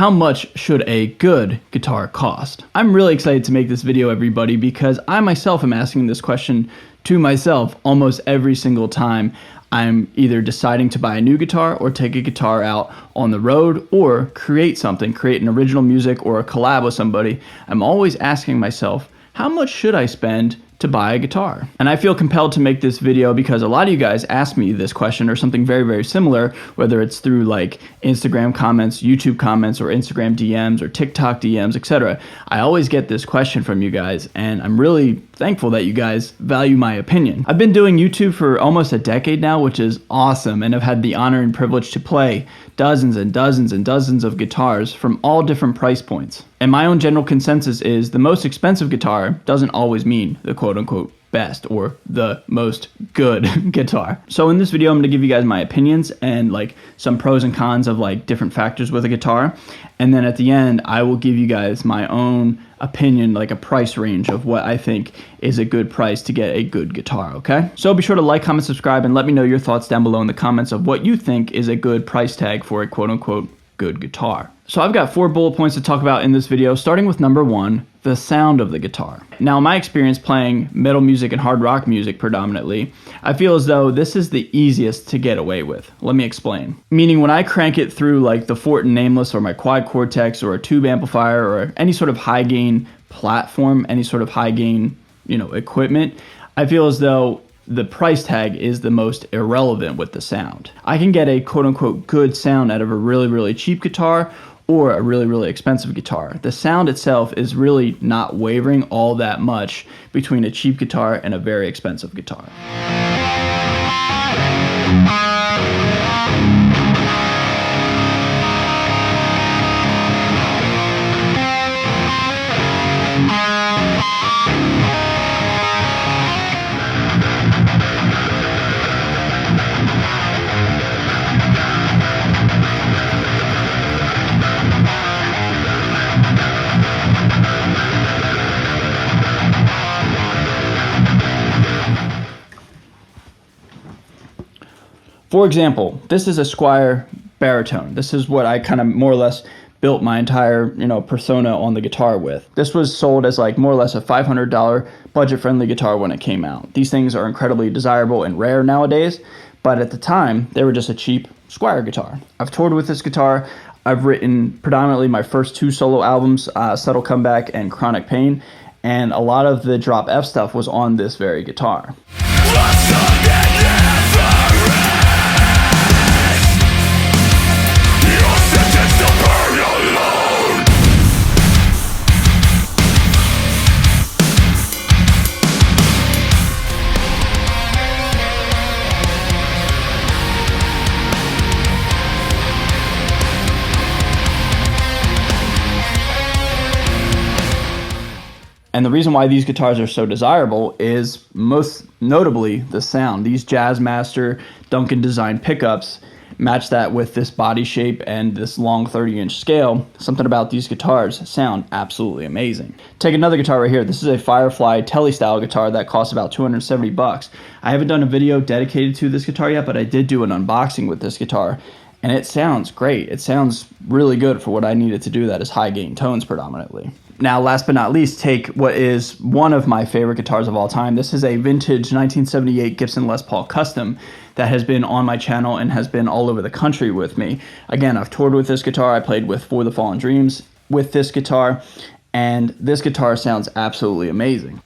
How much should a good guitar cost? I'm really excited to make this video, everybody, because I myself am asking this question to myself almost every single time I'm either deciding to buy a new guitar or take a guitar out on the road or create an original music or a collab with somebody. I'm always asking myself, how much should I spend to buy a guitar? And I feel compelled to make this video because a lot of you guys ask me this question or something very, very similar, whether it's through like Instagram comments, YouTube comments, or Instagram DMs or TikTok DMs, etc. I always get this question from you guys, and I'm really thankful that you guys value my opinion. I've been doing YouTube for almost a decade now, which is awesome, and I've had the honor and privilege to play dozens and dozens and dozens of guitars from all different price points. And my own general consensus is the most expensive guitar doesn't always mean the quote-unquote best or the most good guitar. So in this video, I'm going to give you guys my opinions and like some pros and cons of like different factors with a guitar. And then at the end, I will give you guys my own opinion, like a price range of what I think is a good price to get a good guitar, okay? So be sure to like, comment, subscribe, and let me know your thoughts down below in the comments of what you think is a good price tag for a quote-unquote good guitar. So I've got 4 bullet points to talk about in this video, starting with number 1, the sound of the guitar. Now, in my experience playing metal music and hard rock music predominantly, I feel as though this is the easiest to get away with. Let me explain. Meaning when I crank it through like the Fortin Nameless or my Quad Cortex or a tube amplifier or any sort of high gain platform, any sort of high gain, equipment, I feel as though the price tag is the most irrelevant with the sound. I can get a quote-unquote good sound out of a really, really cheap guitar or a really, really expensive guitar. The sound itself is really not wavering all that much between a cheap guitar and a very expensive guitar. For example, this is a Squier baritone. This is what I kind of more or less built my entire, persona on the guitar with. This was sold as like more or less a $500 budget-friendly guitar when it came out. These things are incredibly desirable and rare nowadays, but at the time, they were just a cheap Squier guitar. I've toured with this guitar. I've written predominantly my first 2 solo albums, Subtle Comeback and Chronic Pain, and a lot of the Drop F stuff was on this very guitar. And the reason why these guitars are so desirable is most notably the sound. These Jazzmaster Duncan design pickups match that with this body shape and this long 30-inch scale. Something about these guitars sound absolutely amazing. Take another guitar right here. This is a Firefly Tele style guitar that costs about $270. I haven't done a video dedicated to this guitar yet, but I did do an unboxing with this guitar, and it sounds great. It sounds really good for what I needed to do, that is high gain tones predominantly. Now, last but not least, take what is one of my favorite guitars of all time. This is a vintage 1978 Gibson Les Paul Custom that has been on my channel and has been all over the country with me. Again, I've toured with this guitar. I played with For the Fallen Dreams with this guitar, and this guitar sounds absolutely amazing.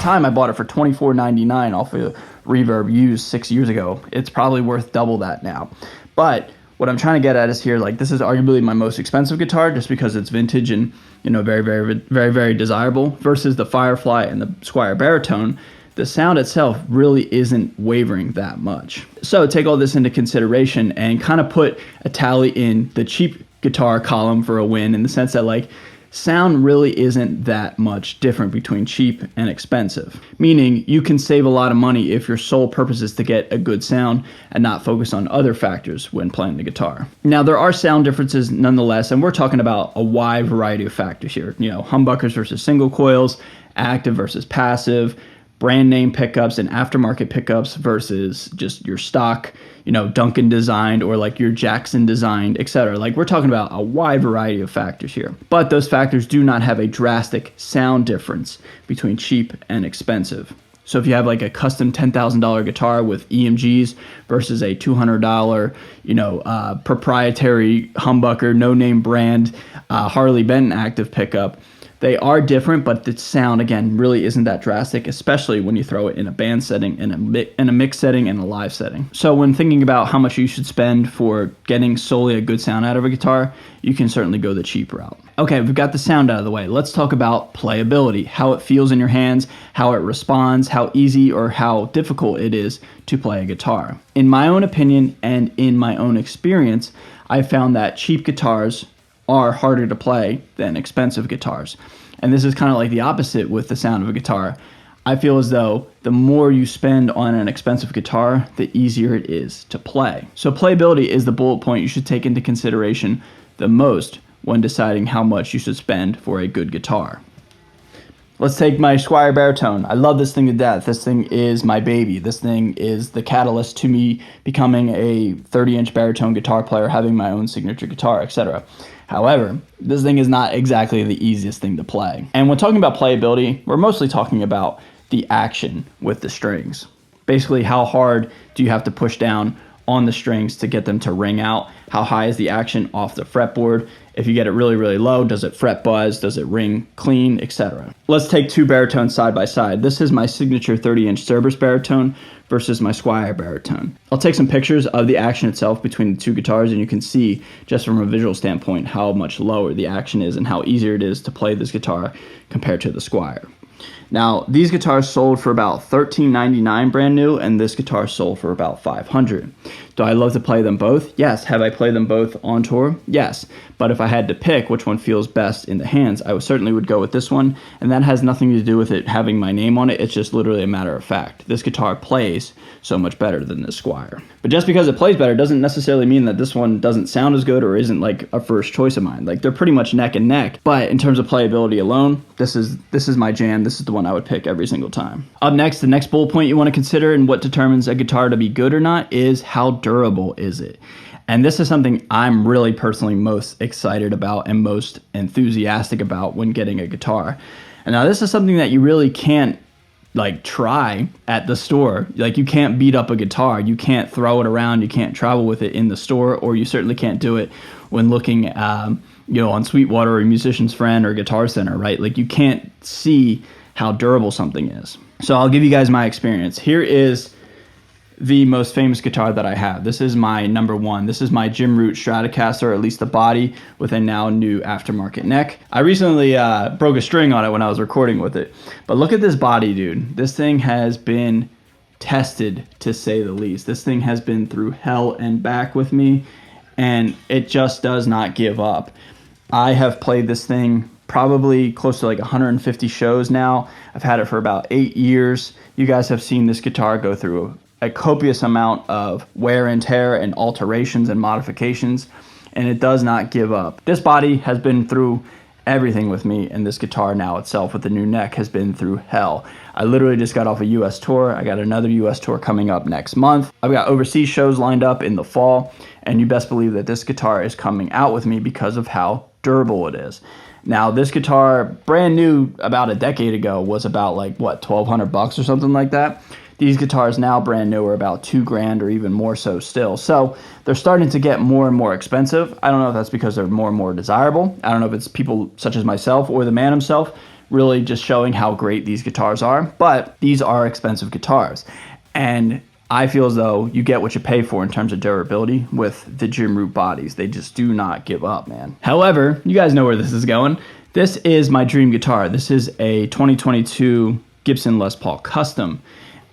Time I bought it for $24.99 off of Reverb used 6 years ago. It's probably worth double that now. But what I'm trying to get at is here, like, this is arguably my most expensive guitar just because it's vintage and, very, very, very, very desirable, versus the Firefly and the Squier baritone. The sound itself really isn't wavering that much. So take all this into consideration and kind of put a tally in the cheap guitar column for a win, in the sense that, like, sound really isn't that much different between cheap and expensive. Meaning you can save a lot of money if your sole purpose is to get a good sound and not focus on other factors when playing the guitar. Now there are sound differences nonetheless, and we're talking about a wide variety of factors here. You know, humbuckers versus single coils, active versus passive, brand name pickups and aftermarket pickups versus just your stock, you know, Duncan designed or like your Jackson designed, etc. Like we're talking about a wide variety of factors here. But those factors do not have a drastic sound difference between cheap and expensive. So if you have like a custom $10,000 guitar with EMGs versus a $200, proprietary humbucker, no name brand, Harley Benton active pickup, they are different, but the sound, again, really isn't that drastic, especially when you throw it in a band setting, in a mix setting, and a live setting. So when thinking about how much you should spend for getting solely a good sound out of a guitar, you can certainly go the cheap route. Okay, we've got the sound out of the way. Let's talk about playability, how it feels in your hands, how it responds, how easy or how difficult it is to play a guitar. In my own opinion and in my own experience, I found that cheap guitars are harder to play than expensive guitars. And this is kind of like the opposite with the sound of a guitar. I feel as though the more you spend on an expensive guitar, the easier it is to play. So playability is the bullet point you should take into consideration the most when deciding how much you should spend for a good guitar. Let's take my Squier baritone. I love this thing to death. This thing is my baby. This thing is the catalyst to me becoming a 30-inch baritone guitar player, having my own signature guitar, etc. However, this thing is not exactly the easiest thing to play. And when talking about playability, we're mostly talking about the action with the strings. Basically, how hard do you have to push down on the strings to get them to ring out? How high is the action off the fretboard? If you get it really, really low, does it fret buzz? Does it ring clean, etc.? Let's take two baritones side by side. This is my signature 30-inch Cerberus baritone versus my Squier baritone. I'll take some pictures of the action itself between the two guitars, and you can see just from a visual standpoint how much lower the action is and how easier it is to play this guitar compared to the Squier. Now, these guitars sold for about $13.99 brand new, and this guitar sold for about $500. Do I love to play them both? Yes. Have I played them both on tour? Yes. But if I had to pick which one feels best in the hands, I certainly would go with this one, and that has nothing to do with it having my name on it. It's just literally a matter of fact. This guitar plays so much better than this Squier. But just because it plays better doesn't necessarily mean that this one doesn't sound as good or isn't like a first choice of mine. Like, they're pretty much neck and neck, but in terms of playability alone, this is my jam. This is the one I would pick every single time. Up next, the next bullet point you want to consider and what determines a guitar to be good or not is how durable is it. And this is something I'm really personally most excited about and most enthusiastic about when getting a guitar. And now this is something that you really can't try at the store. Like, you can't beat up a guitar, you can't throw it around, you can't travel with it in the store, or you certainly can't do it when looking on Sweetwater or Musician's Friend or Guitar Center, right? Like, you can't see how durable something is. So I'll give you guys my experience. Here is the most famous guitar that I have. This is my number one. This is my Jim Root Stratocaster, at least the body, with a now new aftermarket neck. I recently broke a string on it when I was recording with it. But look at this body, dude. This thing has been tested, to say the least. This thing has been through hell and back with me, and it just does not give up. I have played this thing probably close to 150 shows now. I've had it for about 8 years. You guys have seen this guitar go through a copious amount of wear and tear and alterations and modifications, and it does not give up. This body has been through everything with me, and this guitar now itself with the new neck has been through hell. I literally just got off a US tour. I got another US tour coming up next month. I've got overseas shows lined up in the fall, and you best believe that this guitar is coming out with me because of how durable it is. Now, this guitar, brand new about a decade ago, was about $1,200 or something like that. These guitars now, brand new, are about $2,000 or even more so still. So they're starting to get more and more expensive. I don't know if that's because they're more and more desirable. I don't know if it's people such as myself or the man himself really just showing how great these guitars are. But these are expensive guitars. And I feel as though you get what you pay for in terms of durability with the Jim Root bodies. They just do not give up, man. However, you guys know where this is going. This is my dream guitar. This is a 2022 Gibson Les Paul Custom.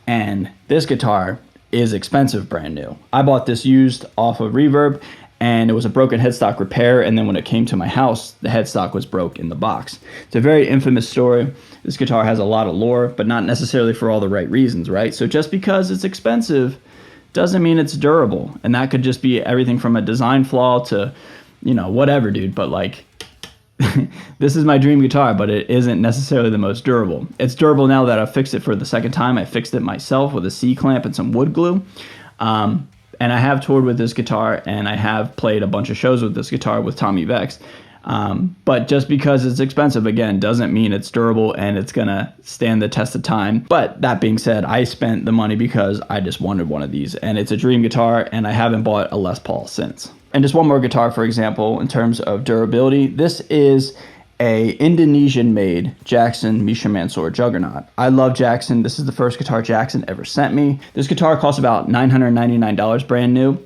And this guitar is expensive brand new. I bought this used off of Reverb, and it was a broken headstock repair, and then when it came to my house, the headstock was broke in the box. It's a very infamous story. This guitar has a lot of lore, but not necessarily for all the right reasons, right? So just because it's expensive doesn't mean it's durable, and that could just be everything from a design flaw to, whatever, dude. But like, this is my dream guitar, but it isn't necessarily the most durable. It's durable now that I've fixed it for the second time. I fixed it myself with a C-clamp and some wood glue. And I have toured with this guitar, and I have played a bunch of shows with this guitar with Tommy Vex. But just because it's expensive, again, doesn't mean it's durable and it's going to stand the test of time. But that being said, I spent the money because I just wanted one of these, and it's a dream guitar, and I haven't bought a Les Paul since. And just one more guitar, for example, in terms of durability. This is a Indonesian-made Jackson Misha Mansour Juggernaut. I love Jackson. This is the first guitar Jackson ever sent me. This guitar costs about $999 brand new,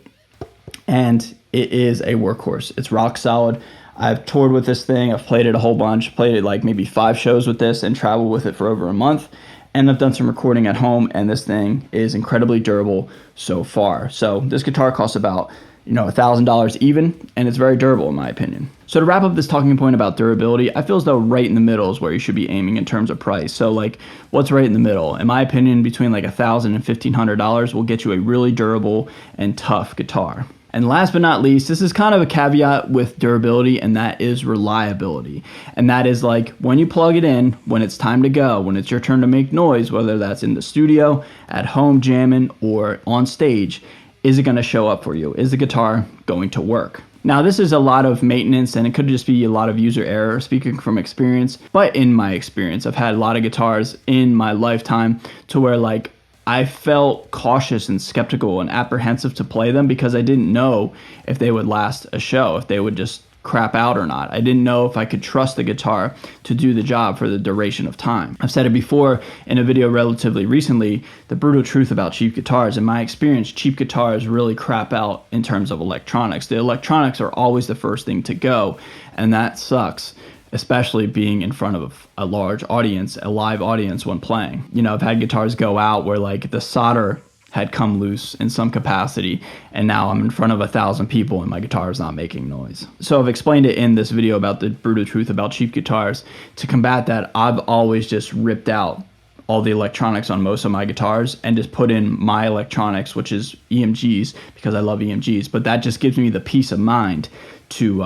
and it is a workhorse. It's rock solid. I've toured with this thing. I've played it a whole bunch. Played it like maybe 5 shows with this and traveled with it for over a month. And I've done some recording at home, and this thing is incredibly durable so far. So this guitar costs about $1,000 even, and it's very durable in my opinion. So to wrap up this talking point about durability, I feel as though right in the middle is where you should be aiming in terms of price. So like, what's right in the middle? In my opinion, between like $1,000 and $1,500 will get you a really durable and tough guitar. And last but not least, this is kind of a caveat with durability, and that is reliability. And that is like, when you plug it in, when it's time to go, when it's your turn to make noise, whether that's in the studio, at home jamming, or on stage, is it going to show up for you? Is the guitar going to work? Now, this is a lot of maintenance, and it could just be a lot of user error, speaking from experience. But in my experience, I've had a lot of guitars in my lifetime to where like I felt cautious and skeptical and apprehensive to play them because I didn't know if they would last a show, if they would just crap out or not. I didn't know if I could trust the guitar to do the job for the duration of time. I've said it before in a video relatively recently, the brutal truth about cheap guitars. In my experience, cheap guitars really crap out in terms of electronics. The electronics are always the first thing to go, and that sucks, especially being in front of a large audience, a live audience when playing. I've had guitars go out where like the solder had come loose in some capacity, and now I'm in front of 1,000 people and my guitar is not making noise. So I've explained it in this video about the brutal truth about cheap guitars. To combat that, I've always just ripped out all the electronics on most of my guitars and just put in my electronics, which is EMGs, because I love EMGs. But that just gives me the peace of mind to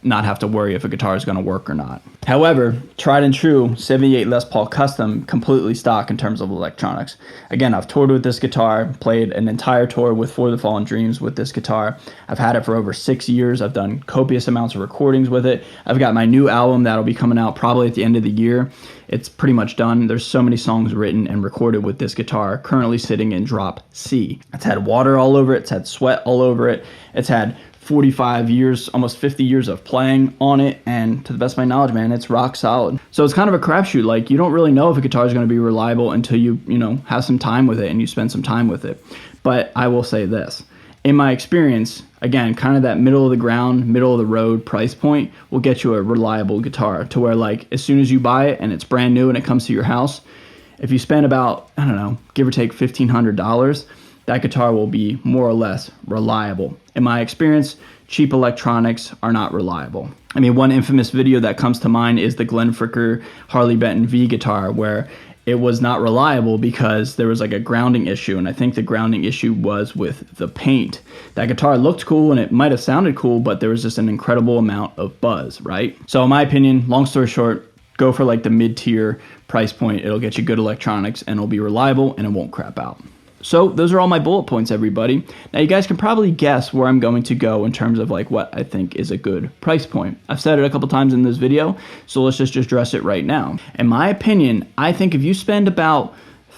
not have to worry if a guitar is going to work or not. However, tried and true 78 Les Paul Custom, completely stock in terms of electronics. Again, I've toured with this guitar, played an entire tour with For the Fallen Dreams with this guitar. I've had it for over 6 years. I've done copious amounts of recordings with it. I've got my new album that'll be coming out probably at the end of the year. It's pretty much done. There's so many songs written and recorded with this guitar, currently sitting in drop C. It's had water all over it. It's had sweat all over it. It's had 45 years, almost 50 years of playing on it, and to the best of my knowledge, man, it's rock solid. So it's kind of a crapshoot. Like, you don't really know if a guitar is going to be reliable until you have some time with it and you spend some time with it. But I will say this, in my experience, again, kind of that middle of the ground, middle of the road price point will get you a reliable guitar to where, like, as soon as you buy it and it's brand new and it comes to your house, if you spend about, I don't know, give or take $1,500, that guitar will be more or less reliable. In my experience, cheap electronics are not reliable. I mean, one infamous video that comes to mind is the Glenn Fricker Harley Benton V guitar, where it was not reliable because there was like a grounding issue, and I think the grounding issue was with the paint. That guitar looked cool and it might have sounded cool, but there was just an incredible amount of buzz, right? So in my opinion, long story short, go for like the mid-tier price point. It'll get you good electronics and it'll be reliable and it won't crap out. So those are all my bullet points, everybody. Now you guys can probably guess where I'm going to go in terms of like what I think is a good price point. I've said it a couple times in this video, so let's just address it right now. In my opinion, I think if you spend about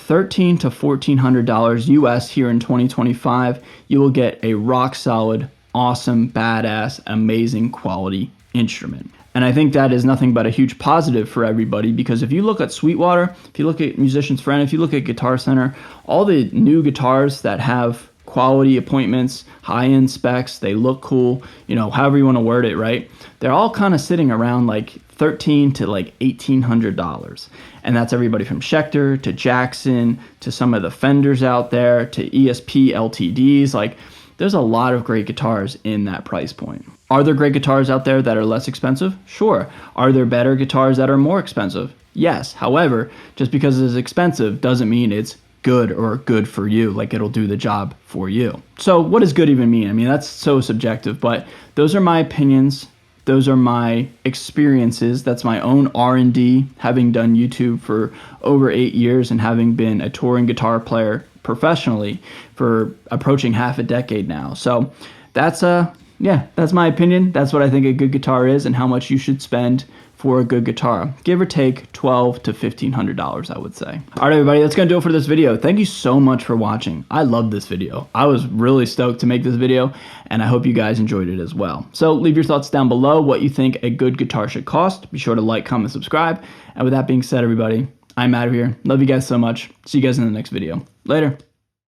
$1,300 to $1,400 US here in 2025, you will get a rock solid, awesome, badass, amazing quality instrument. And I think that is nothing but a huge positive for everybody, because if you look at Sweetwater, if you look at Musician's Friend, if you look at Guitar Center, all the new guitars that have quality appointments, high-end specs, they look cool, however you want to word it, right? They're all kind of sitting around like $1,300 to like $1,800. And that's everybody from Schecter to Jackson to some of the Fenders out there to ESP LTDs. Like, there's a lot of great guitars in that price point. Are there great guitars out there that are less expensive? Sure. Are there better guitars that are more expensive? Yes. However, just because it's expensive doesn't mean it's good or good for you, like it'll do the job for you. So what does good even mean? I mean, that's so subjective, but those are my opinions. Those are my experiences. That's my own R&D, having done YouTube for over 8 years and having been a touring guitar player professionally for approaching half a decade now. So that's that's my opinion. That's what I think a good guitar is and how much you should spend for a good guitar. Give or take $1,200 to $1,500, I would say. All right, everybody, that's gonna do it for this video. Thank you so much for watching. I love this video. I was really stoked to make this video, and I hope you guys enjoyed it as well. So leave your thoughts down below, what you think a good guitar should cost. Be sure to like, comment, subscribe. And with that being said, everybody, I'm out of here. Love you guys so much. See you guys in the next video. Later.